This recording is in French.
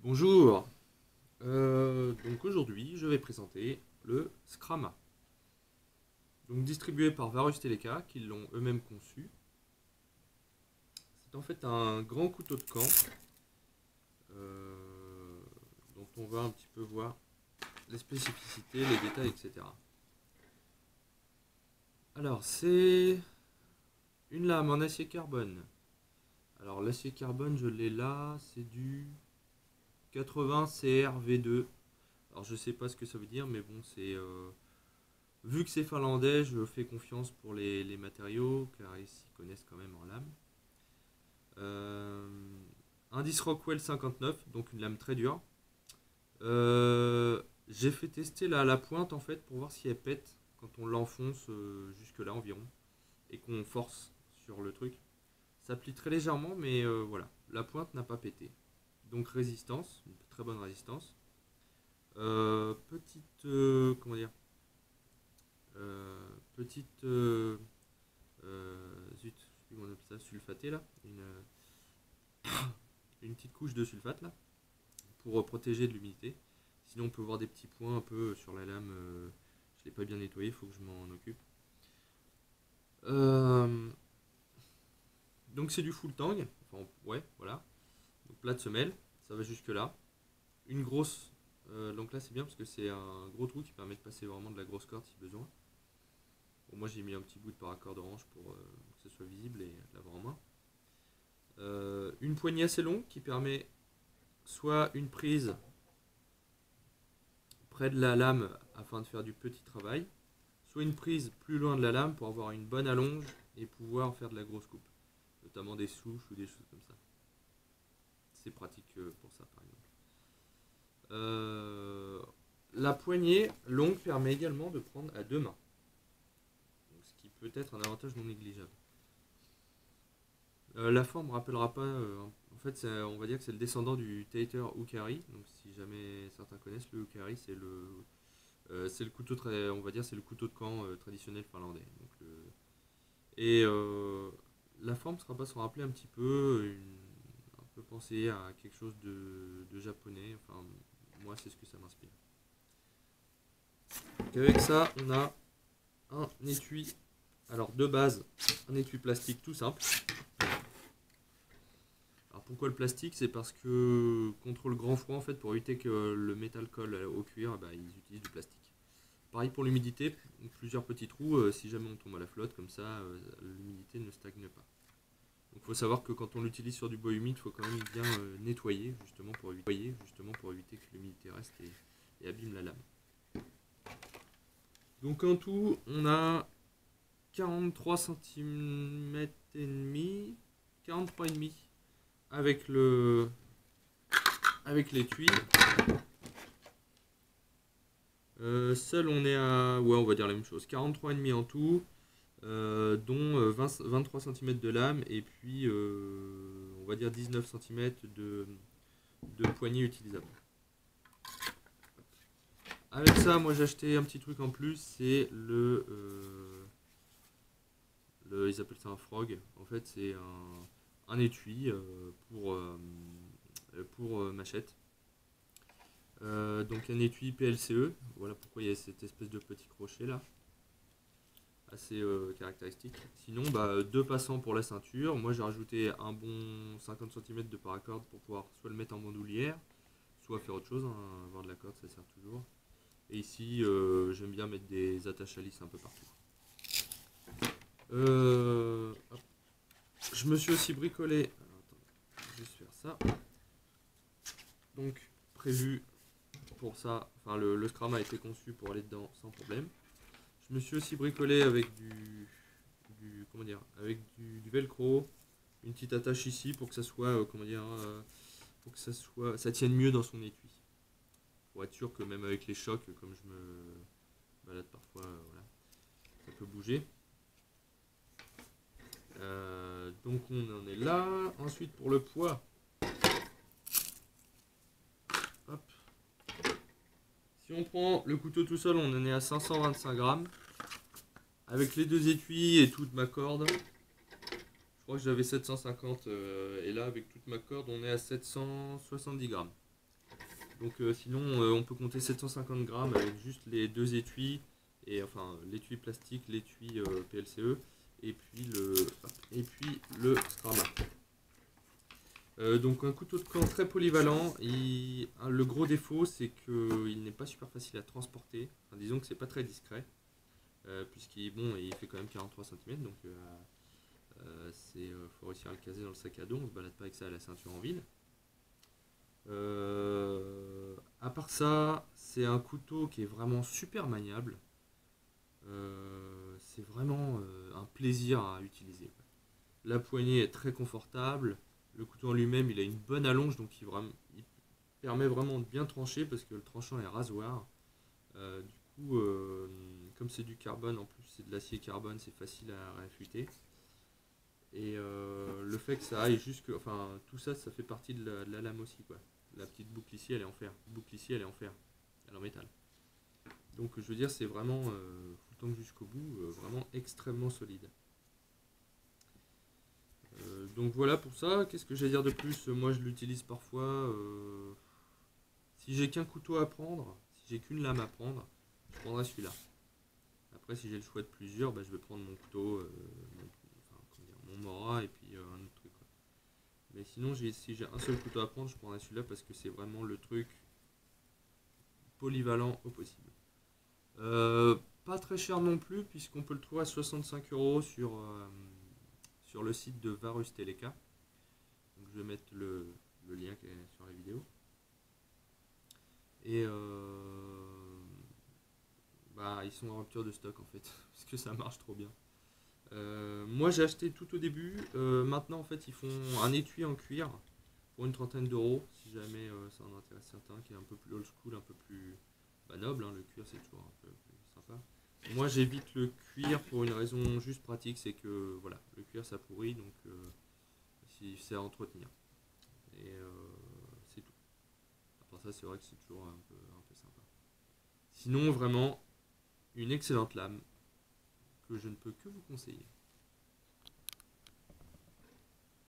Bonjour. Donc aujourd'hui, je vais présenter le Scrama. Donc distribué par Varus Teleka, qui l'ont eux-mêmes conçu. C'est en fait un grand couteau de camp dont on va un petit peu voir les spécificités, les détails, etc. Alors c'est une lame en acier carbone. Alors l'acier carbone, je l'ai là, c'est du 80 CRV2. Alors je sais pas ce que ça veut dire, mais bon, c'est vu que c'est finlandais, je fais confiance pour les matériaux, car ils s'y connaissent quand même en lame. Indice Rockwell 59, donc une lame très dure. J'ai fait tester la pointe en fait pour voir si elle pète quand on l'enfonce jusque là environ et qu'on force sur le truc. Ça plie très légèrement, mais voilà, la pointe n'a pas pété. Donc résistance, une très bonne résistance. Comment dire, petite zut, je sais plus comment on appelle ça, sulfaté là, une petite couche de sulfate là pour protéger de l'humidité. Sinon on peut voir des petits points un peu sur la lame. Je l'ai pas bien nettoyé, il faut que je m'en occupe. Donc c'est du full tang, enfin ouais voilà. Donc plat de semelle, ça va jusque là. Une grosse, donc là c'est bien parce que c'est un gros trou qui permet de passer vraiment de la grosse corde si besoin. Bon, moi j'ai mis un petit bout de paracorde orange pour que ce soit visible et l'avoir en main. Une poignée assez longue qui permet soit une prise près de la lame afin de faire du petit travail, soit une prise plus loin de la lame pour avoir une bonne allonge et pouvoir faire de la grosse coupe, notamment des souches ou des choses comme ça. C'est pratique pour ça par exemple. La poignée longue permet également de prendre à deux mains, donc, ce qui peut être un avantage non négligeable. La forme ne rappellera pas. En fait, on va dire que c'est le descendant du Tater Ukari. Donc, si jamais certains connaissent, le Ukari, c'est le couteau on va dire, c'est le couteau de camp traditionnel finlandais. Donc, et la forme sera pas sans rappeler un petit peu, un peu penser à quelque chose de japonais. Enfin, moi, c'est ce que ça m'inspire. Avec ça, on a un étui. Alors, de base, un étui plastique tout simple. Alors pourquoi le plastique? C'est parce que contre le grand froid, en fait, pour éviter que le métal colle au cuir, bah, ils utilisent du plastique. Pareil pour l'humidité, plusieurs petits trous, si jamais on tombe à la flotte, comme ça, l'humidité ne stagne pas. Donc il faut savoir que quand on l'utilise sur du bois humide, il faut quand même bien nettoyer, justement pour éviter que l'humidité reste et abîme la lame. Donc en tout, on a 43 cm et demi, 43,5 avec l'étui. Seul on est à, ouais, on va dire la même chose, 43,5 en tout, dont 23 cm de lame et puis on va dire 19 cm de poignée utilisable. Avec ça, moi j'ai acheté un petit truc en plus, c'est ils appellent ça un frog. En fait, c'est un étui pour machette. Donc un étui PLCE, voilà pourquoi il y a cette espèce de petit crochet là, assez caractéristique. Sinon, bah, deux passants pour la ceinture. Moi j'ai rajouté un bon 50 cm de paracorde pour pouvoir soit le mettre en bandoulière, soit faire autre chose, hein. Avoir de la corde ça sert toujours. Et ici j'aime bien mettre des attaches à lisse un peu partout. Je me suis aussi bricolé. Alors, attends, je vais juste faire ça. Donc prévu pour ça, enfin le Scrum a été conçu pour aller dedans sans problème. Je me suis aussi bricolé avec comment dire, avec du velcro, une petite attache ici pour que ça soit comment dire, pour que ça tienne mieux dans son étui. Pour être sûr que même avec les chocs, comme je me balade parfois, voilà, ça peut bouger. Donc on en est là. Ensuite pour le poids. Hop. Si on prend le couteau tout seul, on en est à 525 grammes. Avec les deux étuis et toute ma corde, je crois que j'avais 750 et là avec toute ma corde on est à 770 grammes. Donc sinon on peut compter 750 grammes avec juste les deux étuis, et enfin l'étui plastique, l'étui PLCE, et puis le Scrama. Donc un couteau de camp très polyvalent. Le gros défaut c'est qu'il n'est pas super facile à transporter. Enfin, disons que c'est pas très discret, puisqu'il il fait quand même 43 cm, donc faut réussir à le caser dans le sac à dos. On se balade pas avec ça à la ceinture en ville. À part ça, c'est un couteau qui est vraiment super maniable. C'est vraiment un plaisir à utiliser. La poignée est très confortable. Le couteau en lui-même, il a une bonne allonge, donc il permet vraiment de bien trancher parce que le tranchant est rasoir. Du coup, comme c'est du carbone, en plus c'est de l'acier carbone, c'est facile à réaffûter. Et le fait que ça aille jusque. Enfin, tout ça, ça fait partie de la lame aussi, quoi. La petite boucle ici, elle est en fer. La boucle ici, elle est en fer. Elle est en métal. Donc, je veux dire, c'est vraiment, foutant jusqu'au bout, vraiment extrêmement solide. Donc voilà pour ça. Qu'est-ce que j'ai à dire de plus? Moi, je l'utilise parfois. Si j'ai qu'un couteau à prendre, si j'ai qu'une lame à prendre, je prendrai celui-là. Après, si j'ai le choix de plusieurs, bah, je vais prendre mon couteau, mon Mora et puis un autre truc, quoi. Mais sinon, si j'ai un seul couteau à prendre, je prendrai celui-là parce que c'est vraiment le truc polyvalent au possible. Pas très cher non plus, puisqu'on peut le trouver à 65 € sur le site de Varus Teleka. Donc, je vais mettre le lien qui est sur la vidéo. Et ils sont en rupture de stock en fait, parce que ça marche trop bien. Moi j'ai acheté tout au début. Maintenant en fait ils font un étui en cuir pour une trentaine d'euros, si jamais ça en intéresse certains, qui est un peu plus old school, un peu plus noble, hein. Le cuir c'est toujours un peu plus sympa. Moi j'évite le cuir pour une raison juste pratique, c'est que voilà, le cuir ça pourrit, donc si c'est à entretenir. Et c'est tout. Après ça c'est vrai que c'est toujours un peu sympa. Sinon vraiment une excellente lame que je ne peux que vous conseiller.